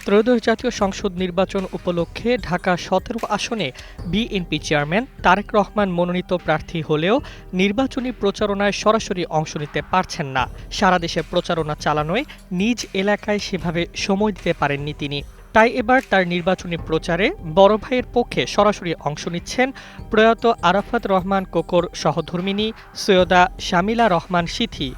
ত্রয়োদশ জাতীয় সংসদ নির্বাচন উপলক্ষে ঢাকা ১৭ আসনে বিএনপি চেয়ারম্যান তারেক রহমান মনোনীত প্রার্থী হলেও নির্বাচনী প্রচারণায় সরাসরি অংশ নিতে পারছেন না। সারা দেশে প্রচারণা চালানোয় নিজ এলাকায় সেভাবে সময় দিতে পারেননি তিনি। তাই এবার তার নির্বাচনী প্রচারে বড় ভাইয়ের পক্ষে সরাসরি অংশ নিচ্ছেন প্রয়াত আরাফাত রহমান কোকোর সহধর্মিণী সৈয়দা শামিলা রহমান সিথি।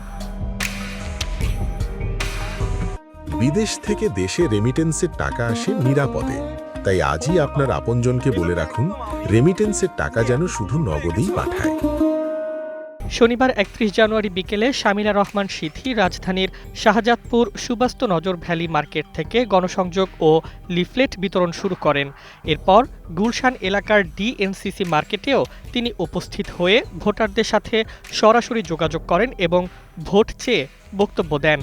বিদেশ থেকে দেশে রেমিটেন্সের টাকা আসে নিরাপদে, তাই আজই আপনার আপনজনকে বলে রাখুন রেমিটেন্সের টাকা যেন শুধু নগদেই পাঠায়। শনিবার ৩১ জানুয়ারি বিকেলে শামিলা রহমান সিথি রাজধানীর শাহজাদপুর সুবাস্ত নজর ভ্যালি মার্কেট থেকে গণসংযোগ ও লিফলেট বিতরণ শুরু করেন। এরপর গুলশান এলাকার ডিএনসিসি মার্কেটেও তিনি উপস্থিত হয়ে ভোটারদের সাথে সরাসরি যোগাযোগ করেন এবং ভোট চেয়ে বক্তব্য দেন।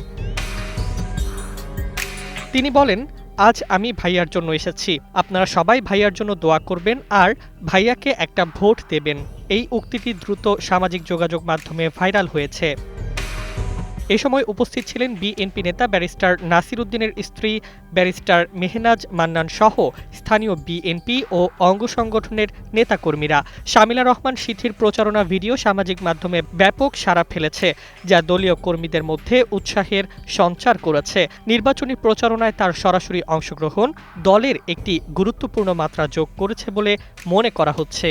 তিনি বলেন, আজ আমি ভাইয়ার জন্য এসেছি, আপনারা সবাই ভাইয়ার জন্য দোয়া করবেন আর ভাইয়াকে একটা ভোট দেবেন। এই উক্তিটি দ্রুত সামাজিক যোগাযোগ মাধ্যমে ভাইরাল হয়েছে। এ সময় উপস্থিত ছিলেন বিএনপি নেতা ব্যারিস্টার নাসির উদ্দিনের স্ত্রী ব্যারিস্টার মেহনাজ মান্নান সহ স্থানীয় বিএনপি ও অঙ্গ সংগঠনের নেতাকর্মীরা। শামিলা রহমান সিথির প্রচারণা ভিডিও সামাজিক মাধ্যমে ব্যাপক সাড়া ফেলেছে, যা দলীয় কর্মীদের মধ্যে উৎসাহের সঞ্চার করেছে। নির্বাচনী প্রচারণায় তার সরাসরি অংশগ্রহণ দলের একটি গুরুত্বপূর্ণ মাত্রা যোগ করেছে বলে মনে করা হচ্ছে।